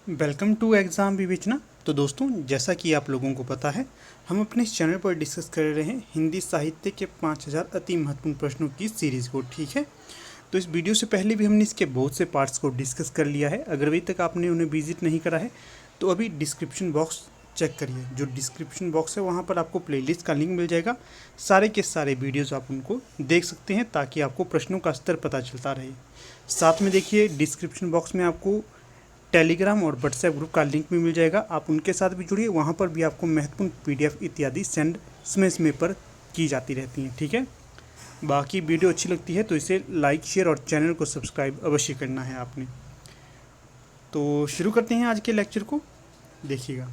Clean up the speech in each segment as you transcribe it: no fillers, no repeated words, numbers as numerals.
Welcome to exam विवेचना। तो दोस्तों, जैसा कि आप लोगों को पता है, हम अपने इस चैनल पर डिस्कस कर रहे हैं हिंदी साहित्य के 5000 अति महत्वपूर्ण प्रश्नों की सीरीज़ को। ठीक है, तो इस वीडियो से पहले भी हमने इसके बहुत से पार्ट्स को डिस्कस कर लिया है। अगर अभी तक आपने उन्हें विजिट नहीं करा है तो अभी डिस्क्रिप्शन बॉक्स चेक करिए। जो डिस्क्रिप्शन बॉक्स है वहाँ पर आपको प्लेलिस्ट का लिंक मिल जाएगा। सारे के सारे वीडियोज़ आप उनको देख सकते हैं ताकि आपको प्रश्नों का स्तर पता चलता रहे। साथ में देखिए, डिस्क्रिप्शन बॉक्स में आपको टेलीग्राम और व्हाट्सएप ग्रुप का लिंक भी मिल जाएगा। आप उनके साथ भी जुड़िए, वहाँ पर भी आपको महत्वपूर्ण पीडीएफ इत्यादि सेंड समय समय पर की जाती रहती हैं। ठीक है, बाकी वीडियो अच्छी लगती है तो इसे लाइक, शेयर और चैनल को सब्सक्राइब अवश्य करना है आपने। तो शुरू करते हैं आज के लेक्चर को। देखिएगा,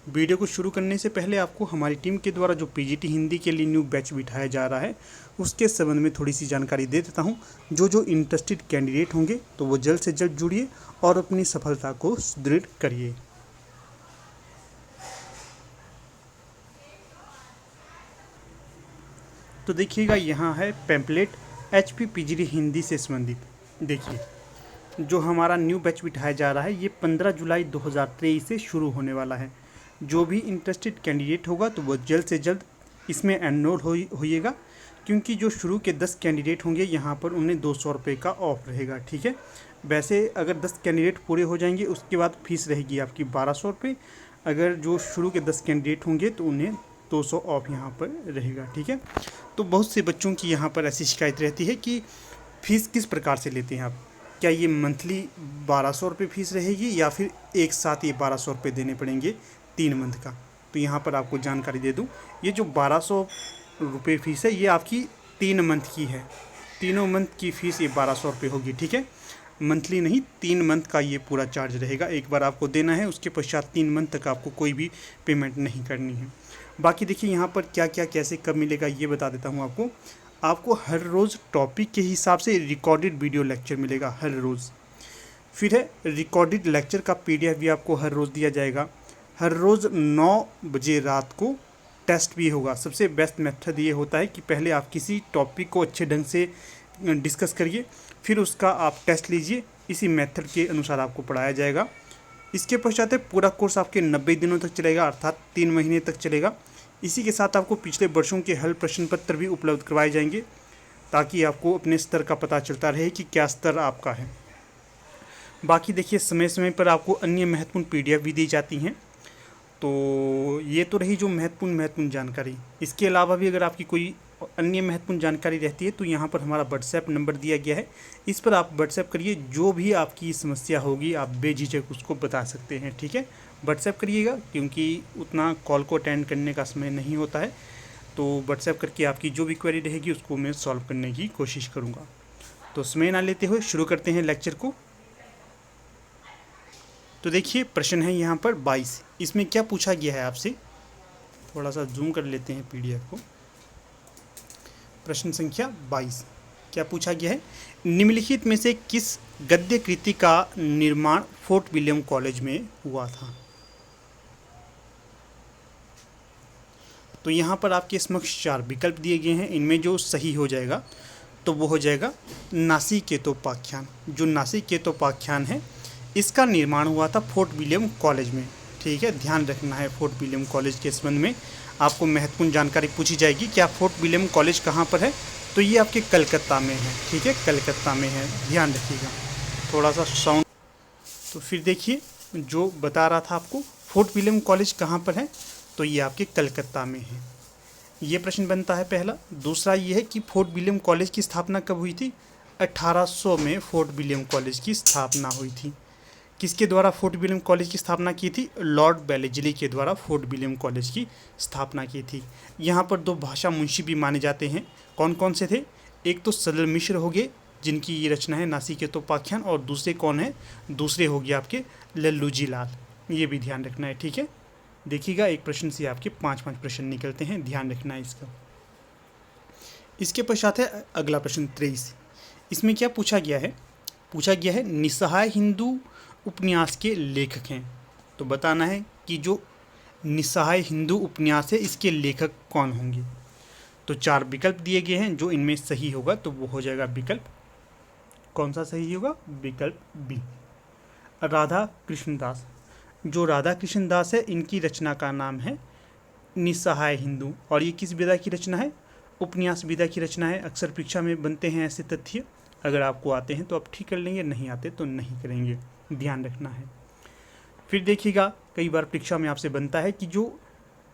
वीडियो को शुरू करने से पहले आपको हमारी टीम के द्वारा जो पीजीटी हिंदी के लिए न्यू बैच बिठाया जा रहा है उसके संबंध में थोड़ी सी जानकारी दे देता हूं। जो इंटरेस्टेड कैंडिडेट होंगे तो वो जल्द से जल्द जुड़िए और अपनी सफलता को सुदृढ़ करिए। तो देखिएगा, यहाँ है पैम्पलेट एचपी पीजीटी हिंदी से संबंधित। देखिए, जो हमारा न्यू बैच बिठाया जा रहा है ये 15 जुलाई 2023 से शुरू होने वाला है। जो भी इंटरेस्टेड कैंडिडेट होगा तो वो जल्द से जल्द इसमें एनरोल होइएगा, क्योंकि जो शुरू के 10 कैंडिडेट होंगे यहाँ पर उन्हें 200 रुपये का ऑफ रहेगा। ठीक है, वैसे अगर 10 कैंडिडेट पूरे हो जाएंगे उसके बाद फीस रहेगी आपकी 1200 रुपये। अगर जो शुरू के 10 कैंडिडेट होंगे तो उन्हें 200 ऑफ यहाँ पर रहेगा। ठीक है, तो बहुत से बच्चों की यहाँ पर ऐसी शिकायत रहती है कि फ़ीस किस प्रकार से लेते हैं आप, क्या ये मंथली 1200 रुपये फ़ीस रहेगी या फिर एक साथ ये 1200 रुपये देने पड़ेंगे 3 मंथ का। तो यहाँ पर आपको जानकारी दे दूँ, ये जो 1200 रुपये फ़ीस है ये आपकी 3 मंथ की है। तीनों मंथ की फ़ीस ये 1200 रुपये होगी। ठीक है, मंथली नहीं, 3 मंथ का ये पूरा चार्ज रहेगा। एक बार आपको देना है, उसके पश्चात 3 मंथ तक आपको कोई भी पेमेंट नहीं करनी है। बाकी देखिए, यहाँ पर क्या क्या कैसे कब मिलेगा ये बता देता हूँ आपको हर रोज़ टॉपिक के हिसाब से रिकॉर्डेड वीडियो लेक्चर मिलेगा हर रोज़। फिर है रिकॉर्डेड लेक्चर का पीडीएफ भी आपको हर रोज़ दिया जाएगा। हर रोज़ 9 बजे रात को टेस्ट भी होगा। सबसे बेस्ट मेथड ये होता है कि पहले आप किसी टॉपिक को अच्छे ढंग से डिस्कस करिए, फिर उसका आप टेस्ट लीजिए। इसी मेथड के अनुसार आपको पढ़ाया जाएगा। इसके पश्चात पूरा कोर्स आपके 90 दिनों तक चलेगा, अर्थात 3 महीने तक चलेगा। इसी के साथ आपको पिछले वर्षों के हल प्रश्न पत्र भी उपलब्ध करवाए जाएंगे, ताकि आपको अपने स्तर का पता चलता रहे कि क्या स्तर आपका है। बाकी देखिए, समय समय पर आपको अन्य महत्वपूर्ण पीडीएफ भी दी जाती हैं। तो ये तो रही जो महत्वपूर्ण जानकारी। इसके अलावा भी अगर आपकी कोई अन्य महत्वपूर्ण जानकारी रहती है तो यहाँ पर हमारा व्हाट्सएप नंबर दिया गया है, इस पर आप व्हाट्सएप करिए। जो भी आपकी समस्या होगी आप बेझिझक उसको बता सकते हैं। ठीक है, व्हाट्सएप करिएगा, क्योंकि उतना कॉल को अटेंड करने का समय नहीं होता है। तो व्हाट्सएप करके आपकी जो भी क्वेरी रहेगी उसको मैं सॉल्व करने की कोशिश करूँगा। तो समय ना लेते हुए शुरू करते हैं लेक्चर को। तो देखिए, प्रश्न है यहाँ पर 22। इसमें क्या पूछा गया है आपसे, थोड़ा सा जूम कर लेते हैं पीडीएफ को। प्रश्न संख्या 22 क्या पूछा गया है, निम्नलिखित में से किस गद्य कृति का निर्माण फोर्ट विलियम कॉलेज में हुआ था। तो यहाँ पर आपके समक्ष 4 विकल्प दिए गए हैं। इनमें जो सही हो जाएगा तो वो हो जाएगा नासिकेतोपाख्यान। जो नासिकेतोपाख्यान है इसका निर्माण हुआ था फोर्ट विलियम कॉलेज में। ठीक है, ध्यान रखना है, फोर्ट विलियम कॉलेज के संबंध में आपको महत्वपूर्ण जानकारी पूछी जाएगी। क्या फोर्ट विलियम कॉलेज कहाँ पर है, तो ये आपके कलकत्ता में है। ठीक है, कलकत्ता में है, ध्यान रखिएगा। थोड़ा सा साउंड। तो फिर देखिए, जो बता रहा था आपको फोर्ट विलियम कॉलेज कहाँ पर है, तो ये आपके कलकत्ता में है। ये प्रश्न बनता है पहला। दूसरा ये है कि फोर्ट विलियम कॉलेज की स्थापना कब हुई थी। 1800 में फोर्ट विलियम कॉलेज की स्थापना हुई थी। किसके द्वारा फोर्ट विलियम कॉलेज की स्थापना की थी, लॉर्ड बेलेजली के द्वारा फोर्ट विलियम कॉलेज की स्थापना की थी। यहाँ पर 2 भाषा मुंशी भी माने जाते हैं। कौन कौन से थे, एक तो सदल मिश्र हो गए जिनकी ये रचना है नासिकेतोपाख्यान, और दूसरे कौन है, दूसरे हो गए आपके लल्लू जी लाल। ये भी ध्यान रखना है। ठीक है, देखिएगा, एक प्रश्न से आपके 5-5 प्रश्न निकलते हैं, ध्यान रखना है इसका। इसके पश्चात है अगला प्रश्न 23। इसमें क्या पूछा गया है, निस्सहाय हिंदू उपन्यास के लेखक हैं। तो बताना है कि जो निस्सहाय हिंदू उपन्यास है इसके लेखक कौन होंगे। तो 4 विकल्प दिए गए हैं, जो इनमें सही होगा तो वो हो जाएगा विकल्प, कौन सा सही होगा, विकल्प बी। राधा कृष्णदास। जो राधा कृष्णदास है इनकी रचना का नाम है निस्सहाय हिंदू, और ये किस विधा की रचना है? उपन्यास विधा की रचना है। अक्सर परीक्षा में बनते हैं ऐसे तथ्य, अगर आपको आते हैं तो आप ठीक कर लेंगे, नहीं आते तो नहीं करेंगे, ध्यान रखना है। फिर देखिएगा कई बार परीक्षा में आपसे बनता है कि जो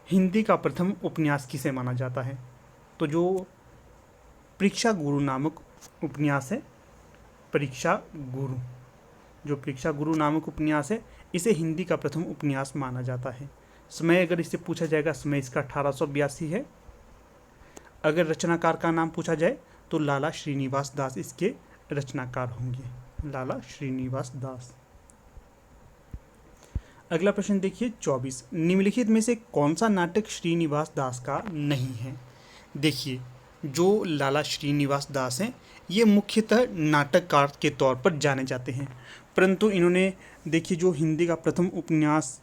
हिंदी का प्रथम उपन्यास किसे माना जाता है, तो जो परीक्षा गुरु नामक उपन्यास है, परीक्षा गुरु, जो परीक्षा गुरु नामक उपन्यास है इसे हिंदी का प्रथम उपन्यास माना जाता है। समय अगर इससे पूछा जाएगा, समय इसका 1882 है। अगर रचनाकार का नाम पूछा जाए तो लाला श्रीनिवास दास इसके रचनाकार होंगे, लाला श्रीनिवास दास। अगला प्रश्न देखिए 24, निम्नलिखित में से कौन सा नाटक श्रीनिवास दास का नहीं है? देखिए जो लाला श्रीनिवास दास हैं ये मुख्यतः नाटककार के तौर पर जाने जाते हैं, परंतु इन्होंने देखिए जो हिंदी का प्रथम उपन्यास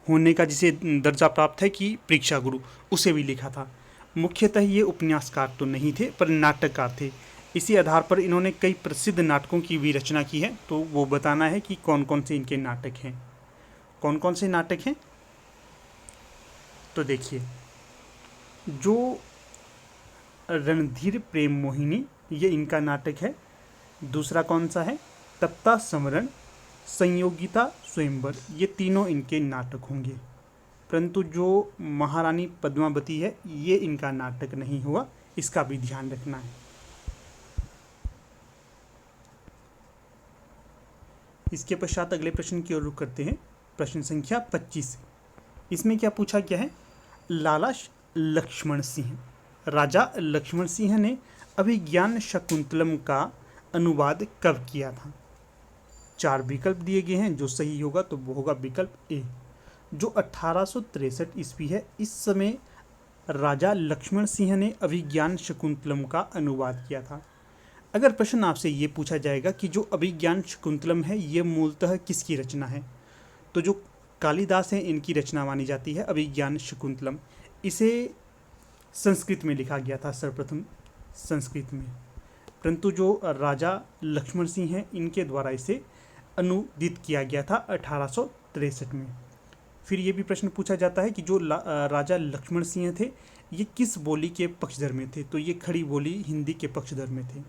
होने का जिसे दर्जा प्राप्त है कि परीक्षा गुरु, उसे भी लिखा था। मुख्यतः ये उपन्यासकार तो नहीं थे पर नाटककार थे। इसी आधार पर इन्होंने कई प्रसिद्ध नाटकों की भी रचना की है, तो वो बताना है कि कौन कौन से इनके नाटक हैं। कौन कौन से नाटक हैं? तो देखिए जो रणधीर प्रेम मोहिनी ये इनका नाटक है। दूसरा कौन सा है? तप्ता समरण, संयोगिता स्वयंवर, ये तीनों इनके नाटक होंगे। परंतु जो महारानी पद्मावती है ये इनका नाटक नहीं हुआ, इसका भी ध्यान रखना है। इसके पश्चात अगले प्रश्न की ओर रुख करते हैं। प्रश्न संख्या 25, इसमें क्या पूछा गया है? लाला लक्ष्मण सिंह, राजा लक्ष्मण सिंह ने अभिज्ञान शकुंतलम का अनुवाद कब किया था? 4 विकल्प दिए गए हैं, जो सही होगा तो वो होगा विकल्प ए। जो 1863 ईस्वी है, इस समय राजा लक्ष्मण सिंह ने अभिज्ञान शकुंतलम का अनुवाद किया था। अगर प्रश्न आपसे ये पूछा जाएगा कि जो अभिज्ञान शकुंतलम है ये मूलतः किसकी रचना है, तो जो कालिदास हैं इनकी रचना मानी जाती है अभिज्ञान शकुंतलम। इसे संस्कृत में लिखा गया था सर्वप्रथम, संस्कृत में, परंतु जो राजा लक्ष्मण सिंह हैं इनके द्वारा इसे अनुदित किया गया था 1863 में। फिर ये भी प्रश्न पूछा जाता है कि जो राजा लक्ष्मण सिंह थे ये किस बोली के पक्षधर में थे, तो ये खड़ी बोली हिंदी के पक्षधर में थे।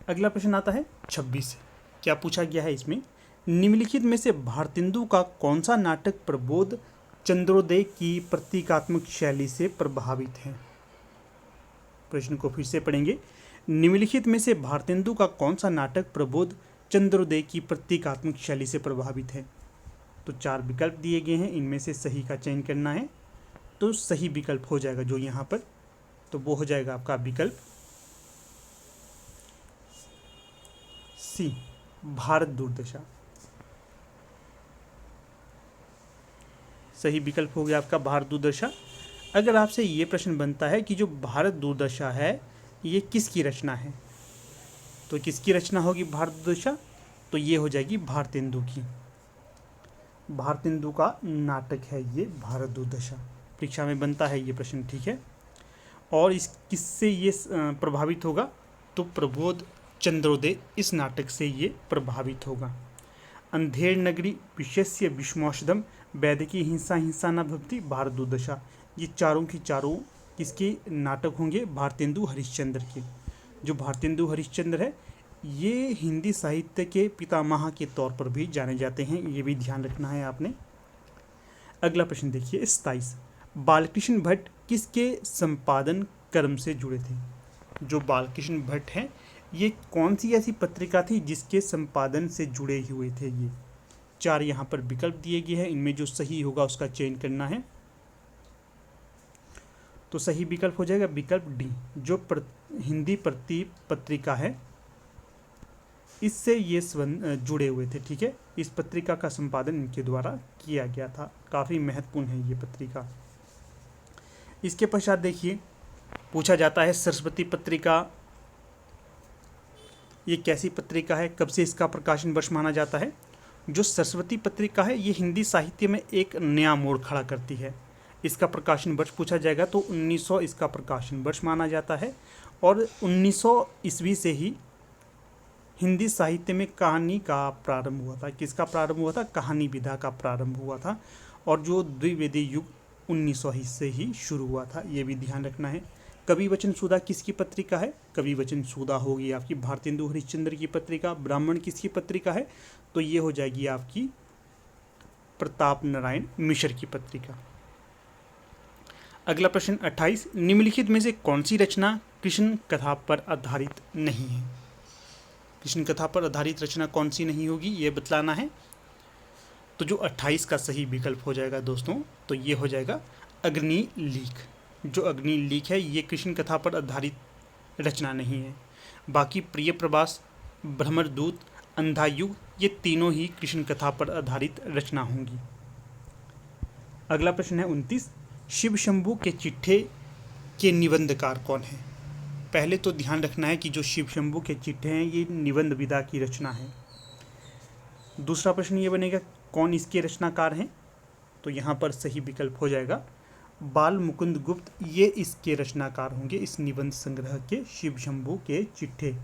अगला प्रश्न आता है 26, क्या पूछा गया है इसमें? निम्नलिखित में से भारतेंदु का कौन सा नाटक प्रबोध चंद्रोदय की प्रतीकात्मक शैली से प्रभावित है? प्रश्न को फिर से पढ़ेंगे। निम्नलिखित में से भारतेंदु का कौन सा नाटक प्रबोध चंद्रोदय की प्रतीकात्मक शैली से प्रभावित है? तो 4 विकल्प दिए गए हैं, इनमें से सही का चयन करना है। तो सही विकल्प हो जाएगा जो यहाँ पर, तो वो हो जाएगा आपका विकल्प सी, भारत दूरदशा। सही विकल्प हो गया आपका भारत दूरदशा। अगर आपसे ये प्रश्न बनता है कि जो भारत दूरदशा है ये किसकी रचना है, तो किसकी रचना होगी भारत दूरदशा? तो ये हो जाएगी भारतेंदु की। भारतेंदु का नाटक है ये भारत दूरदशा, परीक्षा में बनता है ये प्रश्न, ठीक है। और इस किससे ये प्रभावित होगा? तो प्रबोध चंद्रोदय इस नाटक से ये प्रभावित होगा। अंधेर नगरी, विशेष्य विष्मौषधम, वैदिकी हिंसा हिंसा न भवति, भारत दूरदशा, ये चारों की चारों किसके नाटक होंगे? भारतेंदु हरिश्चंद्र के। जो भारतेंदु हरिश्चंद्र है ये हिंदी साहित्य के पितामह के तौर पर भी जाने जाते हैं, ये भी ध्यान रखना है आपने। अगला प्रश्न देखिए 27, बालकृष्ण भट्ट किसके संपादन कर्म से जुड़े थे? जो बालकृष्ण भट्ट हैं ये कौन सी ऐसी पत्रिका थी जिसके संपादन से जुड़े हुए थे? ये 4 यहाँ पर विकल्प दिए गए हैं, इनमें जो सही होगा उसका चयन करना है। तो सही विकल्प हो जाएगा विकल्प डी, जो हिंदी प्रति पत्रिका है इससे ये जुड़े हुए थे, ठीक है। इस पत्रिका का संपादन इनके द्वारा किया गया था, काफ़ी महत्वपूर्ण है ये पत्रिका। इसके पश्चात देखिए पूछा जाता है सरस्वती पत्रिका ये कैसी पत्रिका है, कब से इसका प्रकाशन वर्ष माना जाता है? जो सरस्वती पत्रिका है ये हिंदी साहित्य में एक नया मोड़ खड़ा करती है। इसका प्रकाशन वर्ष पूछा जाएगा तो 1900 इसका प्रकाशन वर्ष माना जाता है, और 1900 ईस्वी से ही हिंदी साहित्य में कहानी का प्रारंभ हुआ था। किसका प्रारंभ हुआ था? कहानी विधा का प्रारंभ हुआ था। और जो द्विवेदी युग 1900 से ही शुरू हुआ था, ये भी ध्यान रखना है। कवि वचन सुधा किसकी पत्रिका है? कवि वचन सुधा होगी आपकी भारतेंदु हरिश्चंद्र की पत्रिका। ब्राह्मण किसकी पत्रिका है? तो ये हो जाएगी आपकी प्रताप नारायण मिश्र की पत्रिका। अगला प्रश्न 28, निम्नलिखित में से कौन सी रचना कृष्ण कथा पर आधारित नहीं है? कृष्ण कथा पर आधारित रचना कौन सी नहीं होगी, ये बतलाना है। तो जो 28 का सही विकल्प हो जाएगा दोस्तों, तो ये हो जाएगा अग्निलीक। जो अग्निलीक है ये कृष्ण कथा पर आधारित रचना नहीं है। बाकी प्रिय प्रवास, भ्रमरदूत, अंधा युग, ये तीनों ही कृष्ण कथा पर आधारित रचना होंगी। अगला प्रश्न है 29, शिव शंभू के चिट्ठे के निबंधकार कौन है? पहले तो ध्यान रखना है कि जो शिव शंभू के चिट्ठे हैं ये निबंध विधा की रचना है। दूसरा प्रश्न ये बनेगा कौन इसके रचनाकार हैं? तो यहाँ पर सही विकल्प हो जाएगा बाल मुकुंद गुप्त, ये इसके रचनाकार होंगे, इस निबंध संग्रह के शिव शंभू के चिट्ठे।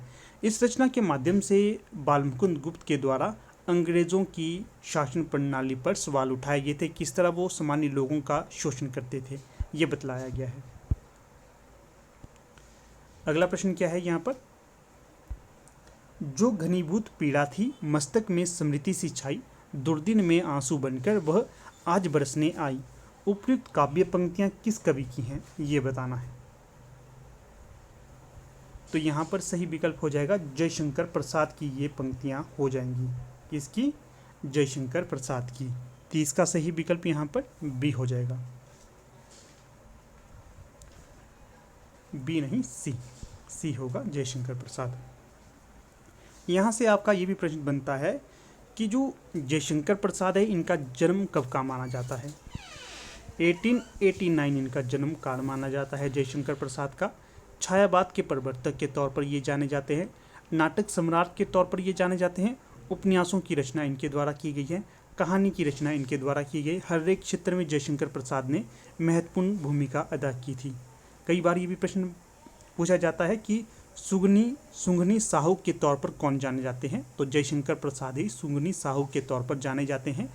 इस रचना के माध्यम से बाल मुकुंद गुप्त के द्वारा अंग्रेज़ों की शासन प्रणाली पर सवाल उठाए गए थे, किस तरह वो सामान्य लोगों का शोषण करते थे, ये बतलाया गया है। अगला प्रश्न क्या है यहाँ पर, जो घनीभूत पीड़ा थी मस्तक में स्मृति सी छाई, दुर्दिन में आंसू बनकर वह आज बरसने आई, उपयुक्त काव्य पंक्तियां किस कवि की हैं, ये बताना है। तो यहाँ पर सही विकल्प हो जाएगा जयशंकर प्रसाद की ये पंक्तियां हो जाएंगी। किसकी? जयशंकर प्रसाद की। 30 का सही विकल्प यहाँ पर बी हो जाएगा। बी नहीं, सी होगा, जयशंकर प्रसाद। यहाँ से आपका ये भी प्रश्न बनता है कि जो जयशंकर प्रसाद है इनका जन्म कब का माना जाता है? 1889 इनका जन्म काल माना जाता है जयशंकर प्रसाद का। छायावाद के प्रवर्तक के तौर पर ये जाने जाते हैं, नाटक सम्राट के तौर पर ये जाने जाते हैं, उपन्यासों की रचना इनके द्वारा की गई है, कहानी की रचना इनके द्वारा की गई। हर एक क्षेत्र में जयशंकर प्रसाद ने महत्वपूर्ण भूमिका अदा की थी। कई बार ये भी प्रश्न पूछा जाता है कि सुंगनी साहू के तौर पर कौन जाने जाते हैं? तो जयशंकर प्रसाद ही सुंगनी साहू के तौर पर जाने जाते हैं।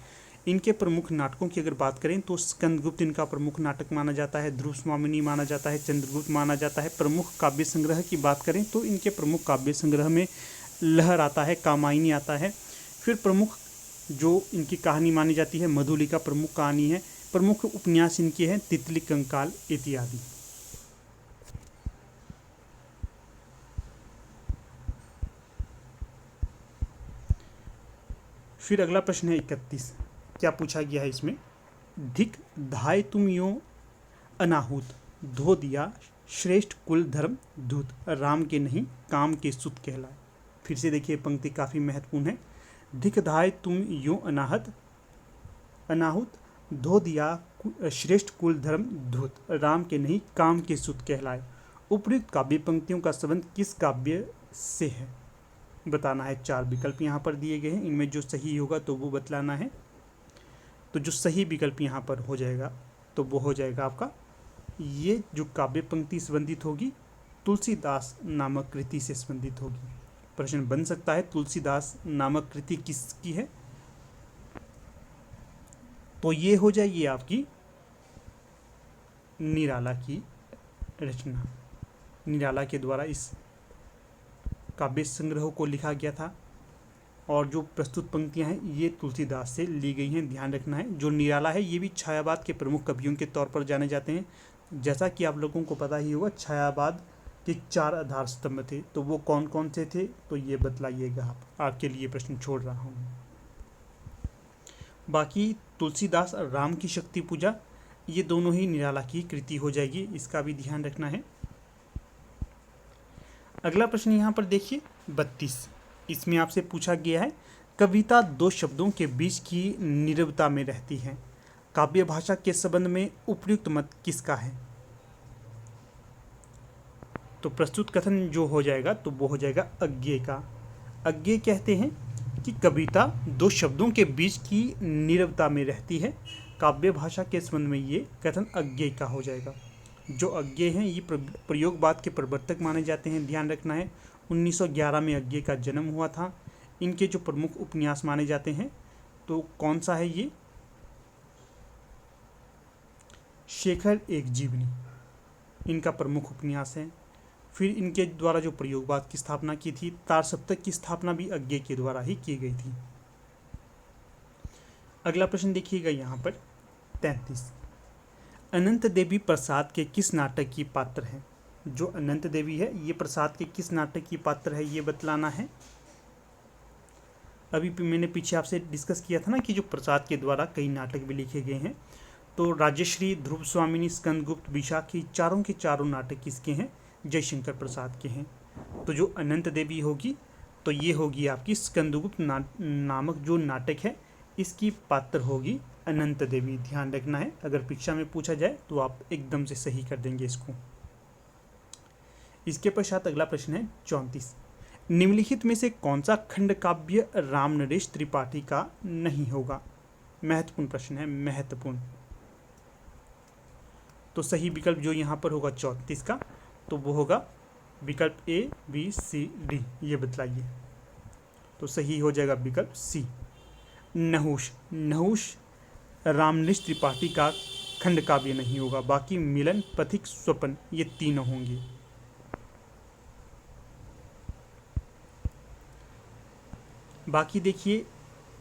इनके प्रमुख नाटकों की अगर बात करें तो स्कंदगुप्त इनका प्रमुख नाटक माना जाता है, ध्रुव स्वामिनी माना जाता है, चंद्रगुप्त माना जाता है। प्रमुख काव्य संग्रह की बात करें तो इनके प्रमुख काव्य संग्रह में लहर आता है, कामायनी आता है। फिर प्रमुख जो इनकी कहानी मानी जाती है मधुलिका प्रमुख कहानी है। प्रमुख उपन्यास इनके हैं तितली, कंकाल इत्यादि। फिर अगला प्रश्न है 31, क्या पूछा गया है इसमें, धिक धाय तुम यो अनाहुत, धो दिया श्रेष्ठ कुल धर्म दूत, राम के नहीं काम के सुत कहलाए। फिर से देखिए पंक्ति काफ़ी महत्वपूर्ण है। धिक धाय तुम यो अनाहुत, धो दिया श्रेष्ठ कुल धर्म दूत, राम के नहीं काम के सुत कहलाए। उपयुक्त काव्य पंक्तियों का संबंध किस काव्य से है, बताना है। 4 विकल्प यहाँ पर दिए गए हैं, इनमें जो सही होगा तो वो बतलाना है। तो जो सही विकल्प यहाँ पर हो जाएगा तो वो हो जाएगा आपका, ये जो काव्य पंक्ति संबंधित होगी तुलसीदास नामक कृति से संबंधित होगी। प्रश्न बन सकता है तुलसीदास नामक कृति किसकी है? तो ये हो जाएगी आपकी निराला की रचना। निराला के द्वारा इस काव्य संग्रह को लिखा गया था और जो प्रस्तुत पंक्तियां हैं ये तुलसीदास से ली गई हैं, ध्यान रखना है। जो निराला है ये भी छायावाद के प्रमुख कवियों के तौर पर जाने जाते हैं। जैसा कि आप लोगों को पता ही होगा छायावाद के 4 आधार स्तंभ थे, तो वो कौन कौन से थे तो ये बतलाइएगा आप, आपके लिए प्रश्न छोड़ रहा हूँ। बाकी तुलसीदास और राम की शक्ति पूजा ये दोनों ही निराला की कृति हो जाएगी, इसका भी ध्यान रखना है। अगला प्रश्न यहाँ पर देखिए 32, इसमें आपसे पूछा गया है कविता 2 शब्दों के बीच की नीरवता में रहती है, काव्य भाषा के संबंध में उपयुक्त मत किसका है? तो प्रस्तुत कथन जो हो जाएगा तो वो हो जाएगा अज्ञेय का। अज्ञेय कहते हैं कि कविता 2 शब्दों के बीच की नीरवता में रहती है, काव्य भाषा के संबंध में ये कथन अज्ञेय का हो जाएगा। जो अज्ञेय हैं ये प्रयोगवाद के प्रवर्तक माने जाते हैं, ध्यान रखना है। 1911 में अज्ञे का जन्म हुआ था। इनके जो प्रमुख उपन्यास माने जाते हैं तो कौन सा है ये? शेखर एक जीवनी इनका प्रमुख उपन्यास है। फिर इनके द्वारा जो प्रयोगवाद की स्थापना की थी, तार सप्तक की स्थापना भी अज्ञे के द्वारा ही की गई थी। अगला प्रश्न देखिएगा यहाँ पर 33। अनंत देवी प्रसाद के किस नाटक की पात्र है? जो अनंत देवी है ये प्रसाद के किस नाटक की पात्र है ये बतलाना है। अभी मैंने पीछे आपसे डिस्कस किया था ना कि जो प्रसाद के द्वारा कई नाटक भी लिखे गए हैं। तो राजश्री, ध्रुव स्वामिनी, स्कंदगुप्त, विशाखी, चारों के चारों नाटक किसके हैं? जयशंकर प्रसाद के हैं। तो जो अनंत देवी होगी तो ये होगी आपकी स्कंदगुप्त नामक जो नाटक है इसकी पात्र होगी अनंत देवी। ध्यान रखना है, अगर परीक्षा में पूछा जाए तो आप एकदम से सही कर देंगे इसको। इसके पश्चात अगला प्रश्न है 34। निम्नलिखित में से कौन सा खंड काव्य रामनरेश त्रिपाठी का नहीं होगा? महत्वपूर्ण प्रश्न है, महत्वपूर्ण। तो सही विकल्प जो यहाँ पर होगा 34 का, तो वो होगा विकल्प A, B, C, D। ये बतलाइए। तो सही हो जाएगा विकल्प C, नहुष। नहुष रामनरेश त्रिपाठी का खंड काव्य नहीं होगा। बाकी मिलन, पथिक, स्वपन ये तीनों होंगे। बाकी देखिए,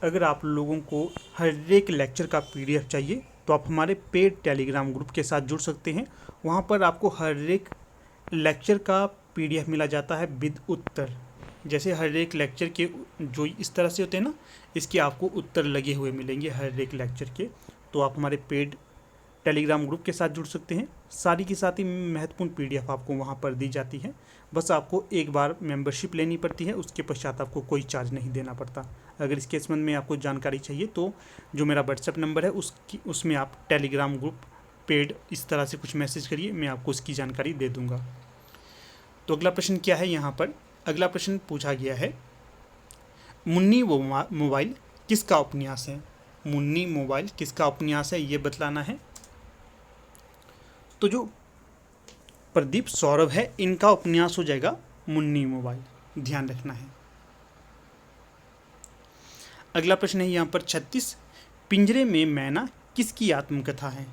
अगर आप लोगों को हर एक लेक्चर का PDF चाहिए तो आप हमारे पेड टेलीग्राम ग्रुप के साथ जुड़ सकते हैं। वहाँ पर आपको हर एक लेक्चर का PDF मिला जाता है विद उत्तर। जैसे हर एक लेक्चर के जो इस तरह से होते हैं ना, इसके आपको उत्तर लगे हुए मिलेंगे हर एक लेक्चर के। तो आप हमारे पेड टेलीग्राम ग्रुप के साथ जुड़ सकते हैं। सारी की साथ ही महत्वपूर्ण PDF आपको वहाँ पर दी जाती है। बस आपको एक बार मेंबरशिप लेनी पड़ती है, उसके पश्चात आपको कोई चार्ज नहीं देना पड़ता। अगर इसके संबंध में आपको जानकारी चाहिए तो जो मेरा व्हाट्सएप नंबर है उसमें आप टेलीग्राम ग्रुप पेड इस तरह से कुछ मैसेज करिए, मैं आपको उसकी जानकारी दे दूँगा। तो अगला प्रश्न क्या है यहाँ पर? अगला प्रश्न पूछा गया है, मुन्नी मोबाइल किसका उपन्यास है? मुन्नी मोबाइल किसका उपन्यास है ये बतलाना है। तो जो प्रदीप सौरभ है इनका उपन्यास हो जाएगा मुन्नी मोबाइल। ध्यान रखना है। अगला प्रश्न है यहाँ पर 36। पिंजरे में मैना किसकी आत्मकथा है?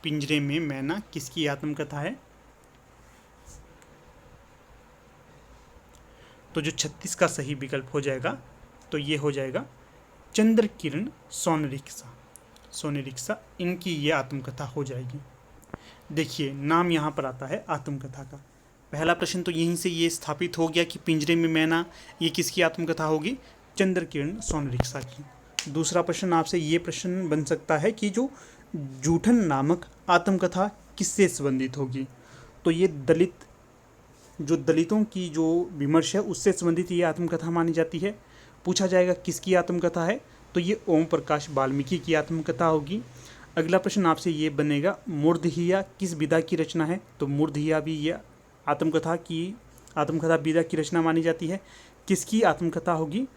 पिंजरे में मैना किसकी आत्मकथा है? तो जो 36 का सही विकल्प हो जाएगा तो ये हो जाएगा चंद्र किरण सोनरिक्शा। सोनरिक्शा इनकी ये आत्मकथा हो जाएगी। देखिए नाम यहाँ पर आता है आत्मकथा का। पहला प्रश्न तो यहीं से ये स्थापित हो गया कि पिंजरे में मैना ये किसकी आत्मकथा होगी? चंद्र किरण सोनरिक्शा की। दूसरा प्रश्न आपसे ये प्रश्न बन सकता है कि जो जूठन नामक आत्मकथा किससे संबंधित होगी? तो ये दलितों की जो विमर्श है उससे संबंधित ये आत्मकथा मानी जाती है। पूछा जाएगा किसकी आत्मकथा है, तो ये ओम प्रकाश वाल्मीकि की आत्मकथा होगी। अगला प्रश्न आपसे ये बनेगा, मूर्धहिया किस विधा की रचना है? तो मूर्धहिया भी ये आत्मकथा विधा की रचना मानी जाती है। किसकी आत्मकथा होगी?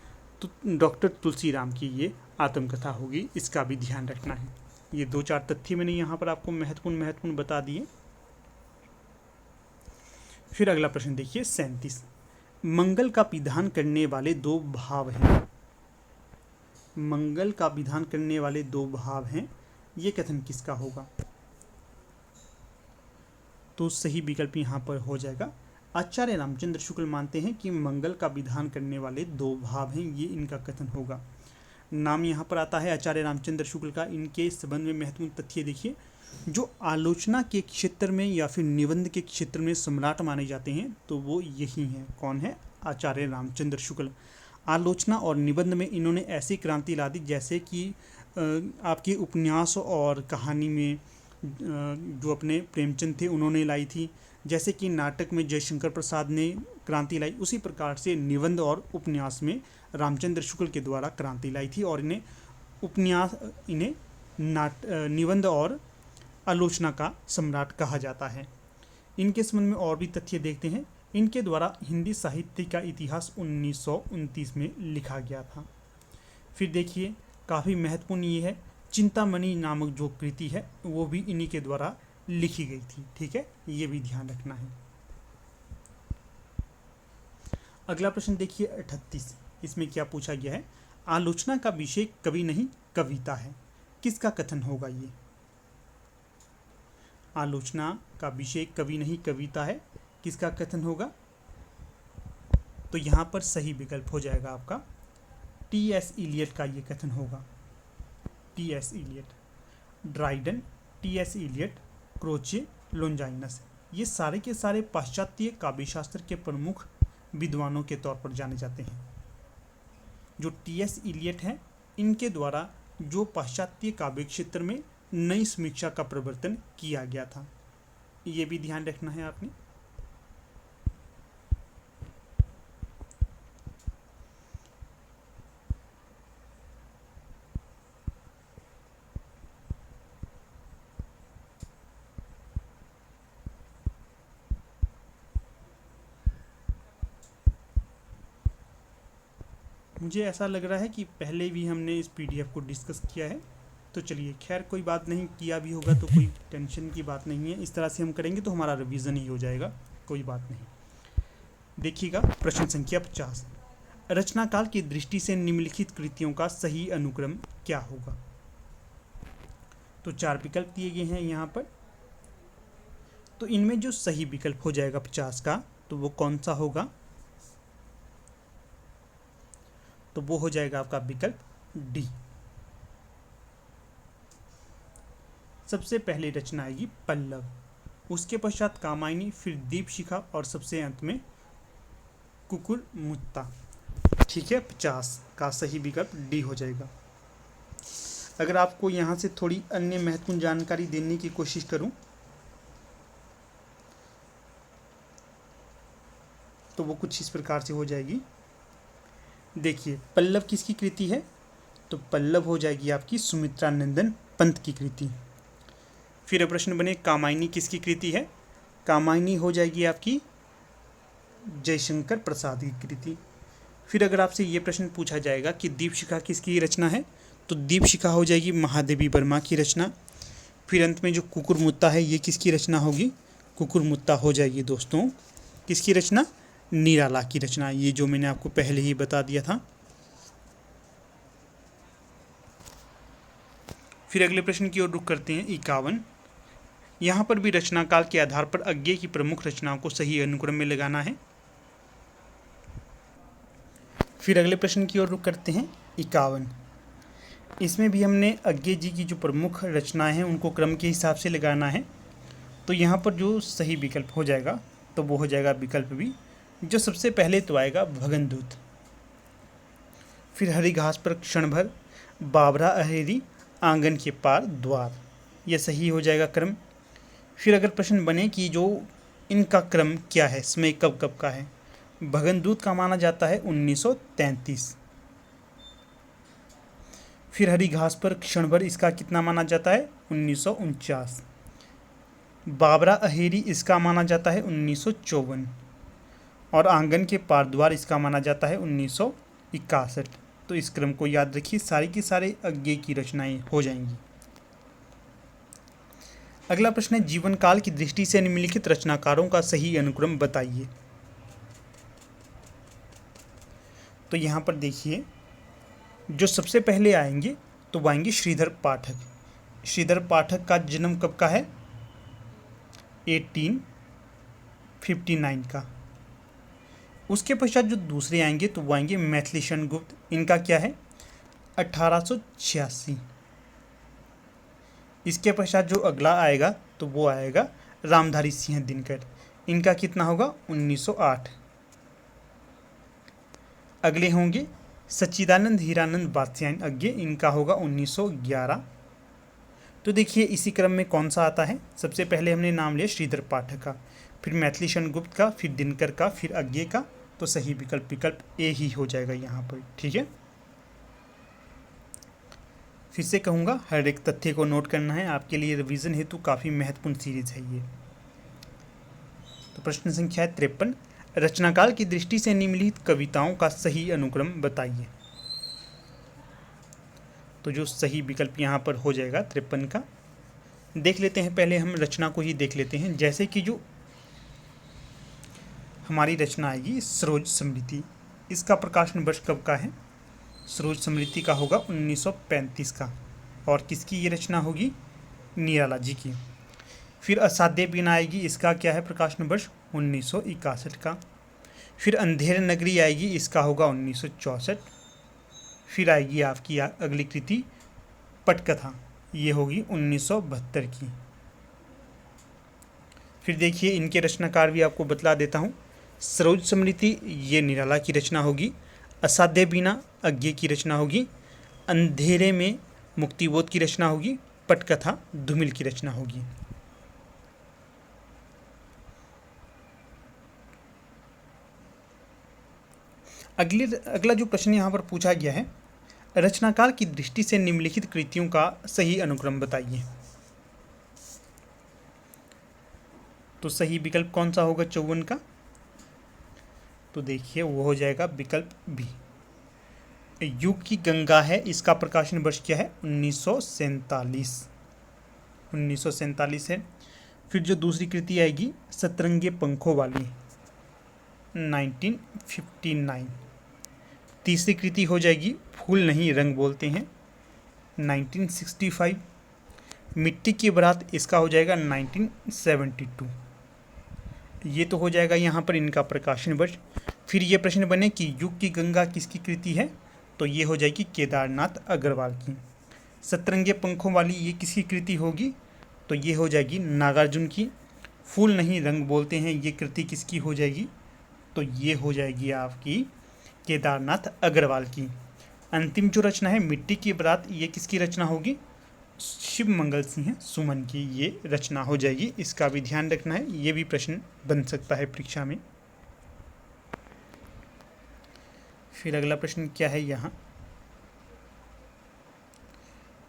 तो डॉक्टर तुलसीराम की ये आत्मकथा होगी। इसका भी ध्यान रखना है। ये 2-4 तथ्य मैंने यहाँ पर आपको महत्वपूर्ण बता दिए। फिर अगला प्रश्न देखिए 37। मंगल का विधान करने वाले 2 भाव हैं। मंगल का विधान करने वाले 2 भाव हैं, ये कथन किसका होगा? तो सही विकल्प यहाँ पर हो जाएगा आचार्य रामचंद्र शुक्ल मानते हैं कि मंगल का विधान करने वाले 2 भाव हैं, ये इनका कथन होगा। नाम यहाँ पर आता है आचार्य रामचंद्र शुक्ल का। इनके संबंध में महत्वपूर्ण तथ्य देखिए, जो आलोचना के क्षेत्र में या फिर निबंध के क्षेत्र में सम्राट माने जाते हैं तो वो यही हैं। कौन है? आचार्य रामचंद्र शुक्ल। आलोचना और निबंध में इन्होंने ऐसी क्रांति ला दी जैसे कि आपकी उपन्यास और कहानी में जो अपने प्रेमचंद थे उन्होंने लाई थी। जैसे कि नाटक में जयशंकर प्रसाद ने क्रांति लाई, उसी प्रकार से निबंध और उपन्यास में रामचंद्र शुक्ल के द्वारा क्रांति लाई थी और इन्हें निबंध और आलोचना का सम्राट कहा जाता है। इनके संबंध में और भी तथ्य देखते हैं। इनके द्वारा हिंदी साहित्य का इतिहास 1929 में लिखा गया था। फिर देखिए काफ़ी महत्वपूर्ण ये है, चिंतामणि नामक जो कृति है वो भी इन्हीं के द्वारा लिखी गई थी। ठीक है, ये भी ध्यान रखना है। अगला प्रश्न देखिए 38। इसमें क्या पूछा गया है, आलोचना का विषय कवि नहीं कविता है, किसका कथन होगा ये। आलोचना का विषय कवि नहीं कविता है, किसका कथन होगा। तो यहाँ पर सही विकल्प हो जाएगा आपका टी.एस. इलियट का ये कथन होगा। T S. Eliot, Dryden, T S. Eliot, Croce, Longinus, ये सारे के सारे पाश्चात्य काव्यशास्त्र के प्रमुख विद्वानों के तौर पर जाने जाते हैं। जो टी.एस. इलियट हैं, इनके द्वारा जो पाश्चात्य काव्य क्षेत्र में नई समीक्षा का प्रवर्तन किया गया था, ये भी ध्यान रखना है आपने। मुझे ऐसा लग रहा है कि पहले भी हमने इस पीडीएफ को डिस्कस किया है, तो चलिए खैर कोई बात नहीं, किया भी होगा तो कोई टेंशन की बात नहीं है। इस तरह से हम करेंगे तो हमारा रिवीजन ही हो जाएगा, कोई बात नहीं। देखिएगा प्रश्न संख्या 50, रचनाकाल की दृष्टि से निम्नलिखित कृतियों का सही अनुक्रम क्या होगा। तो 4 विकल्प दिए गए हैं यहाँ पर। तो इनमें जो सही विकल्प हो जाएगा 50 का, तो वो कौन सा होगा। तो वो हो जाएगा आपका विकल्प डी। सबसे पहले रचना आएगी पल्लव, उसके पश्चात कामायनी, फिर दीपशिखा और सबसे अंत में कुकुरमुत्ता। ठीक है, 50 का सही विकल्प डी हो जाएगा। अगर आपको यहाँ से थोड़ी अन्य महत्वपूर्ण जानकारी देने की कोशिश करूँ तो वो कुछ इस प्रकार से हो जाएगी। देखिए पल्लव किसकी कृति है, तो पल्लव हो जाएगी आपकी सुमित्रा नंदन पंत की कृति। फिर प्रश्न बने कामायनी किसकी कृति है, कामायनी हो जाएगी आपकी जयशंकर प्रसाद की कृति। फिर अगर आपसे ये प्रश्न पूछा जाएगा कि दीपशिखा किसकी रचना है, तो दीपशिखा हो जाएगी महादेवी वर्मा की रचना। फिर अंत में जो कुकुरमुत्ता है ये किसकी रचना होगी, कुकुरमुत्ता हो जाएगी दोस्तों किसकी रचना, निराला की रचना, ये जो मैंने आपको पहले ही बता दिया था। फिर अगले प्रश्न की ओर रुख करते हैं 51। यहाँ पर भी रचनाकाल के आधार पर अज्ञेय की प्रमुख रचनाओं को सही अनुक्रम में लगाना है। फिर अगले प्रश्न की ओर रुख करते हैं 51। इसमें भी हमने अज्ञेय जी की जो प्रमुख रचनाएं हैं उनको क्रम के हिसाब से लगाना है। तो यहाँ पर जो सही विकल्प हो जाएगा तो वो हो जाएगा विकल्प भी। जो सबसे पहले तो आएगा भगनदूत, फिर हरी घास पर क्षण भर, बाबरा अहेरी, आंगन के पार द्वार, यह सही हो जाएगा क्रम। फिर अगर प्रश्न बने कि जो इनका क्रम क्या है, समय कब कब का है, भगनदूत का माना जाता है 1933। फिर हरी घास पर क्षण भर इसका कितना माना जाता है 1949। बाबरा अहेरी इसका माना जाता है 1954 और आंगन के पार द्वार इसका माना जाता है 1961। तो इस क्रम को याद रखिए, सारी की सारे अज्ञेय की रचनाएं हो जाएंगी। अगला प्रश्न है जीवन काल की दृष्टि से निम्नलिखित रचनाकारों का सही अनुक्रम बताइए। तो यहाँ पर देखिए जो सबसे पहले आएंगे तो वो आएंगे श्रीधर पाठक। श्रीधर पाठक का जन्म कब का है, 1859 का। उसके पश्चात जो दूसरे आएंगे तो वो आएंगे मैथिलीशरण गुप्त, इनका क्या है 1886। इसके पश्चात जो अगला आएगा तो वो आएगा रामधारी सिंह दिनकर, इनका कितना होगा 1908। अगले होंगे सच्चिदानंद हीरानंद बात्स्यायन अज्ञेय, इनका होगा 1911। तो देखिए इसी क्रम में कौन सा आता है, सबसे पहले हमने नाम लिया श्रीधर पाठक का, फिर मैथिलीशरण गुप्त का, फिर दिनकर का, फिर अज्ञेय का। तो सही विकल्प ए ही हो जाएगा यहाँ पर। ठीक है, फिर से कहूँगा हर एक तथ्य को नोट करना है, आपके लिए रिवीजन हेतु काफ़ी महत्वपूर्ण सीरीज है ये। तो प्रश्न संख्या 53, रचनाकाल की दृष्टि से निम्नलिखित कविताओं का सही अनुक्रम बताइए। तो जो सही विकल्प यहाँ पर हो जाएगा 53 का, देख लेते हैं पहले हम रचना को ही देख लेते हैं। जैसे कि जो हमारी रचना आएगी सरोज स्मृति। इसका प्रकाशन वर्ष कब का है? सरोज स्मृति का होगा 1935 का। और किसकी ये रचना होगी? निराला जी की। फिर असाध्य बीना आएगी, इसका क्या है प्रकाशन वर्ष? 1961 का। फिर अंधेर नगरी आएगी, इसका होगा 1964। फिर आएगी आपकी अगली कृति पटकथा, ये होगी 1972 की। फिर देखिए इनके रचनाकार भी आपको बतला देता हूँ। सरोज स्मृति ये निराला की रचना होगी, असाध्य बीना अज्ञे की रचना होगी, अंधेरे में मुक्तिबोध की रचना होगी, पटकथा धूमिल की रचना होगी। अगला जो प्रश्न यहाँ पर पूछा गया है, रचनाकार की दृष्टि से निम्नलिखित कृतियों का सही अनुक्रम बताइए। तो सही विकल्प कौन सा होगा 54 का? तो देखिए वो हो जाएगा विकल्प बी। युग की गंगा है, इसका प्रकाशन वर्ष क्या है? 1947 है। फिर जो दूसरी कृति आएगी सतरंगे पंखों वाली, 1959। तीसरी कृति हो जाएगी फूल नहीं रंग बोलते हैं, 1965। मिट्टी की बारात, इसका हो जाएगा 1972। ये तो हो जाएगा यहाँ पर इनका प्रकाशन वर्ष। फिर ये प्रश्न बने कि युग की गंगा किसकी कृति है? तो ये हो जाएगी केदारनाथ अग्रवाल की। सतरंगे पंखों वाली ये किसकी कृति होगी? तो ये हो जाएगी नागार्जुन की। फूल नहीं रंग बोलते हैं, ये कृति किसकी हो जाएगी? तो ये हो जाएगी आपकी केदारनाथ अग्रवाल की। अंतिम जो रचना है मिट्टी की बारात, ये किसकी रचना होगी? शिव मंगल सिंह सुमन की ये रचना हो जाएगी। इसका भी ध्यान रखना है, ये भी प्रश्न बन सकता है परीक्षा में। फिर अगला प्रश्न क्या है यहाँ?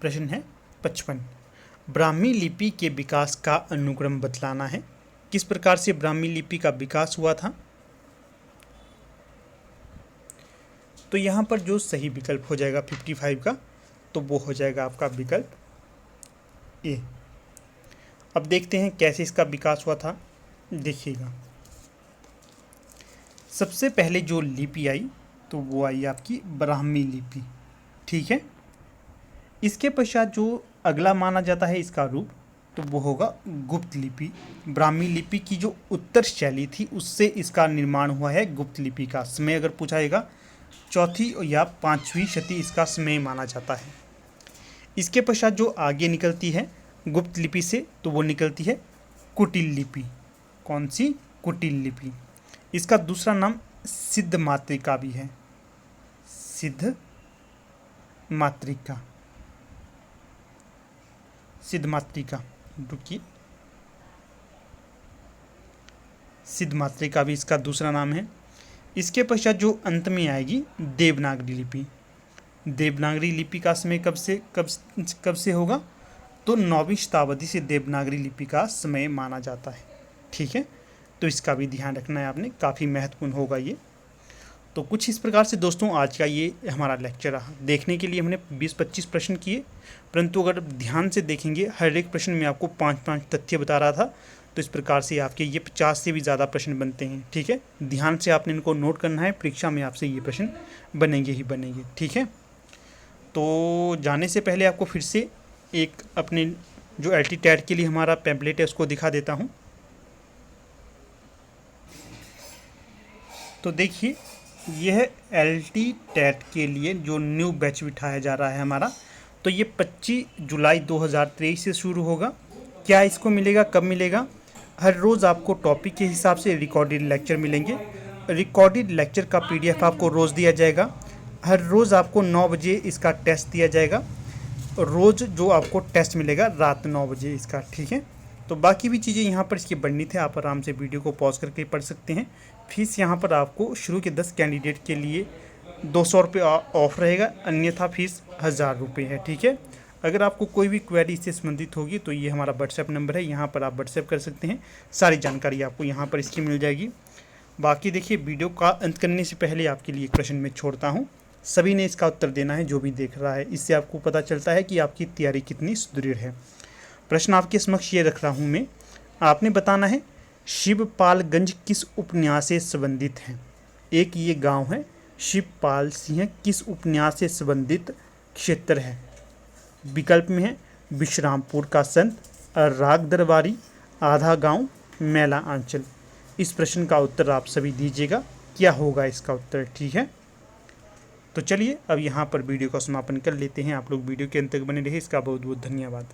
प्रश्न है 55। ब्राह्मी लिपि के विकास का अनुक्रम बतलाना है। किस प्रकार से ब्राह्मी लिपि का विकास हुआ था? तो यहाँ पर जो सही विकल्प हो जाएगा 55 का, तो वो हो जाएगा आपका विकल्प ए। अब देखते हैं कैसे इसका विकास हुआ था। देखिएगा, सबसे पहले जो लिपि आई तो वो आई आपकी ब्राह्मी लिपि, ठीक है। इसके पश्चात जो अगला माना जाता है इसका रूप, तो वो होगा गुप्त लिपि। ब्राह्मी लिपि की जो उत्तर शैली थी उससे इसका निर्माण हुआ है गुप्त लिपि का। समय अगर पूछाएगा चौथी या पाँचवीं शती इसका समय माना जाता है। इसके पश्चात जो आगे निकलती है गुप्त लिपि से, तो वो निकलती है कुटिल लिपि। कौन सी? कुटिल लिपि। इसका दूसरा नाम सिद्ध मातृका भी है, सिद्ध मातृका। सिद्ध मातृका, रुकिए, सिद्ध मातृका भी इसका दूसरा नाम है। इसके पश्चात जो अंत में आएगी देवनागरी लिपि। देवनागरी लिपि का समय कब से होगा? तो 9वीं शताब्दी से देवनागरी लिपि का समय माना जाता है, ठीक है। तो इसका भी ध्यान रखना है आपने, काफ़ी महत्वपूर्ण होगा ये। तो कुछ इस प्रकार से दोस्तों आज का ये हमारा लेक्चर रहा। देखने के लिए हमने 20-25 प्रश्न किए, परंतु अगर ध्यान से देखेंगे हर एक प्रश्न में आपको 5-5 तथ्य बता रहा था। तो इस प्रकार से आपके ये 50 से भी ज़्यादा प्रश्न बनते हैं, ठीक है। ध्यान से आपने इनको नोट करना है, परीक्षा में आपसे ये प्रश्न बनेंगे ही बनेंगे, ठीक है। तो जाने से पहले आपको फिर से एक अपने जो LT टैट के लिए हमारा पैम्पलेट है उसको दिखा देता हूँ। तो देखिए, यह LT टैट के लिए जो न्यू बैच बिठाया जा रहा है हमारा, तो ये 25 जुलाई 2023 से शुरू होगा। क्या इसको मिलेगा? कब मिलेगा? हर रोज़ आपको टॉपिक के हिसाब से रिकॉर्डेड लेक्चर मिलेंगे। रिकॉर्डेड लेक्चर का PDF आपको रोज़ दिया जाएगा। हर रोज़ आपको 9 बजे इसका टेस्ट दिया जाएगा। रोज़ जो आपको टेस्ट मिलेगा रात 9 बजे इसका, ठीक है। तो बाकी भी चीज़ें यहाँ पर इसकी बननी थी, आप आराम से वीडियो को पॉज करके पढ़ सकते हैं। फीस यहाँ पर आपको शुरू के 10 कैंडिडेट के लिए 200 रुपये ऑफ रहेगा, अन्यथा फीस 1000 रुपये है, ठीक है। अगर आपको कोई भी क्वेरी इससे संबंधित होगी तो ये हमारा व्हाट्सएप नंबर है, यहाँ पर आप व्हाट्सएप कर सकते हैं। सारी जानकारी आपको यहाँ पर इसकी मिल जाएगी। बाकी देखिए, वीडियो का अंत करने से पहले आपके लिए एक प्रश्न मैं छोड़ता हूँ, सभी ने इसका उत्तर देना है जो भी देख रहा है। इससे आपको पता चलता है कि आपकी तैयारी कितनी सुदृढ़ है। प्रश्न आपके समक्ष ये रख रहा हूँ मैं, आपने बताना है शिवपालगंज किस उपन्यास से संबंधित है? एक ये गांव है शिवपाल सिंह किस उपन्यास से संबंधित क्षेत्र है? विकल्प में है विश्रामपुर का संत, राग दरबारी, आधा गांव, मैला आंचल। इस प्रश्न का उत्तर आप सभी दीजिएगा, क्या होगा इसका उत्तर? ठीक है, तो चलिए अब यहाँ पर वीडियो का समापन कर लेते हैं। आप लोग वीडियो के अंत तक बने रहे, इसका बहुत बहुत धन्यवाद।